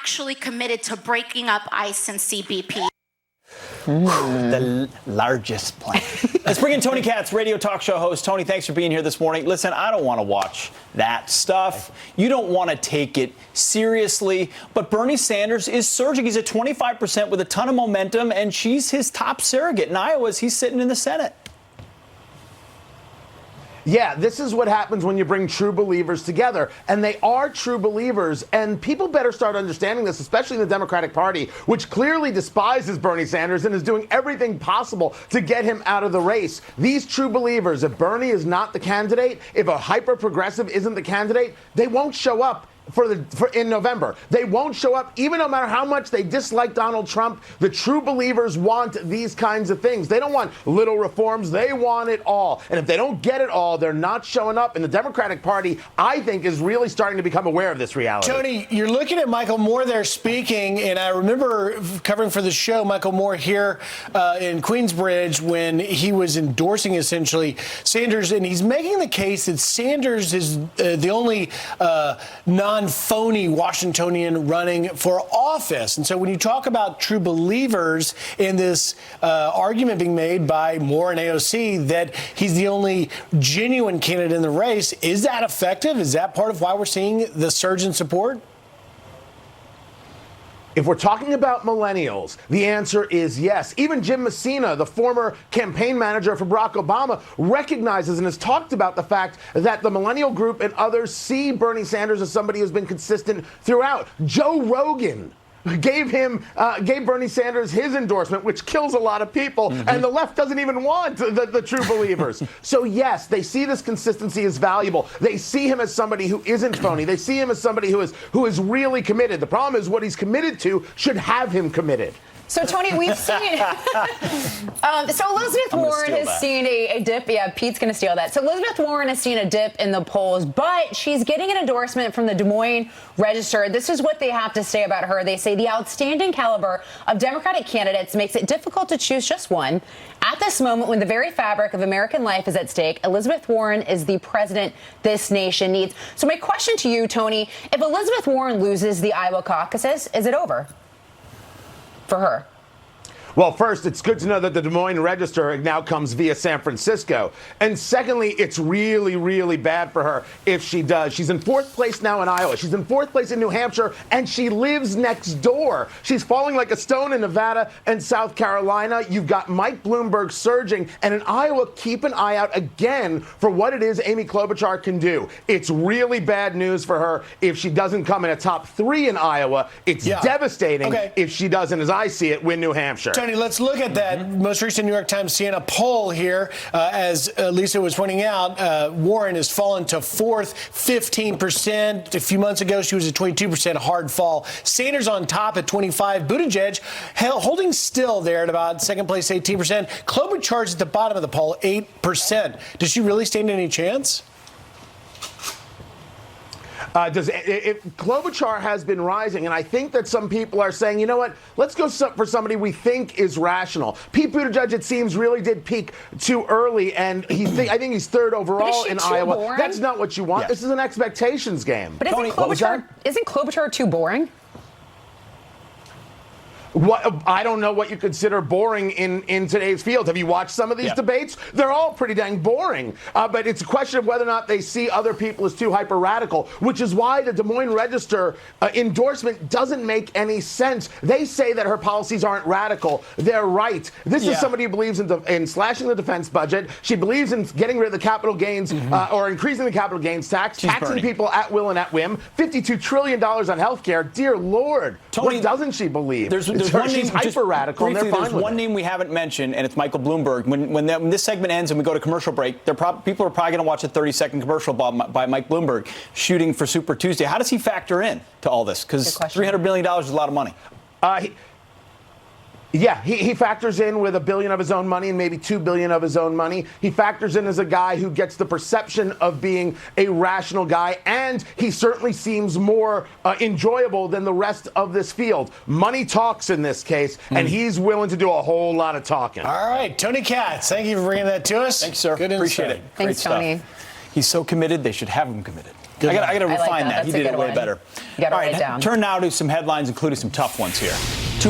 actually committed to breaking up ICE and CBP. The largest plan. Let's bring in Tony Katz, radio talk show host. Tony, thanks for being here this morning. Listen, I don't want to watch that stuff. You don't want to take it seriously. But Bernie Sanders is surging. He's at 25% with a ton of momentum, and she's his top surrogate. In Iowa, he's sitting in the Senate. Yeah, this is what happens when you bring true believers together. And they are true believers. And people better start understanding this, especially in the Democratic Party, which clearly despises Bernie Sanders and is doing everything possible to get him out of the race. These true believers, if Bernie is not the candidate, if a hyper-progressive isn't the candidate, they won't show up in November. They won't show up, even no matter how much they dislike Donald Trump. The true believers want these kinds of things. They don't want little reforms. They want it all. And if they don't get it all, they're not showing up. And the Democratic Party, I think, is really starting to become aware of this reality. Tony, you're looking at Michael Moore there speaking, and I remember covering for the show Michael Moore here in Queensbridge when he was endorsing essentially Sanders, and he's making the case that Sanders is the only non-phony Washingtonian running for office. And so when you talk about true believers in this argument being made by Moore and AOC that he's the only genuine candidate in the race, is that effective? Is that part of why we're seeing the surge in support? If we're talking about millennials, the answer is yes. Even Jim Messina, the former campaign manager for Barack Obama, recognizes and has talked about the fact that the millennial group and others see Bernie Sanders as somebody who's been consistent throughout. Joe Rogan gave Bernie Sanders his endorsement, which kills a lot of people, and the left doesn't even want the true believers. So yes, they see this consistency as valuable. They see him as somebody who isn't phony. They see him as somebody who is really committed. The problem is what he's committed to should have him committed. So, Tony, we've seen so Elizabeth Warren has seen a dip. Yeah, Pete's going to steal that. So Elizabeth Warren has seen a dip in the polls, but she's getting an endorsement from the Des Moines Register. This is what they have to say about her. They say the outstanding caliber of Democratic candidates makes it difficult to choose just one. At this moment, when the very fabric of American life is at stake, Elizabeth Warren is the president this nation needs. So my question to you, Tony, if Elizabeth Warren loses the Iowa caucuses, is it over for her? Well, first, it's good to know that the Des Moines Register now comes via San Francisco. And secondly, it's really, really bad for her if she does. She's in fourth place now in Iowa. She's in fourth place in New Hampshire, and she lives next door. She's falling like a stone in Nevada and South Carolina. You've got Mike Bloomberg surging. And in Iowa, keep an eye out again for what it is Amy Klobuchar can do. It's really bad news for her if she doesn't come in a top 3 in Iowa. It's devastating if she doesn't, as I see it, win New Hampshire. Tony, let's look at that most recent New York Times Siena poll here. As Lisa was pointing out, Warren has fallen to fourth, 15%. A few months ago, she was at 22%, hard fall. Sanders on top at 25%. Buttigieg holding still there at about second place, 18%. Klobuchar's at the bottom of the poll, 8%. Does she really stand any chance? If Klobuchar has been rising, and I think that some people are saying, you know what, let's go for somebody we think is rational. Pete Buttigieg, it seems, really did peak too early, and I think he's third overall in Iowa. Boring? That's not what you want. Yes. This is an expectations game. But isn't Klobuchar too boring? I don't know what you consider boring in today's field. Have you watched some of these debates? They're all pretty dang boring. But it's a question of whether or not they see other people as too hyper-radical, which is why the Des Moines Register endorsement doesn't make any sense. They say that her policies aren't radical. They're right. This is somebody who believes in slashing the defense budget. She believes in getting rid of the capital gains or increasing the capital gains tax, taxing people at will and at whim, $52 trillion on health care. Dear Lord, Tony, what doesn't she believe? There's one she's name, hyper-radical, and they're fine there's with one it. name we haven't mentioned, and it's Michael Bloomberg. When this segment ends and we go to commercial break, people are probably going to watch a 30-second commercial by Mike Bloomberg shooting for Super Tuesday. How does he factor in to all this? Because $300 billion is a lot of money. He factors in with $1 billion of his own money and maybe $2 billion of his own money. He factors in as a guy who gets the perception of being a rational guy, and he certainly seems more enjoyable than the rest of this field. Money talks in this case, and he's willing to do a whole lot of talking. All right, Tony Katz, thank you for bringing that to us. Thanks, sir. Good Appreciate insight. it. Thanks, Great Tony. stuff. He's so committed, they should have him committed. I got to I like refine that. That's He a did good it way one. better. You gotta All write right, it down. turn now to some headlines, including some tough ones here.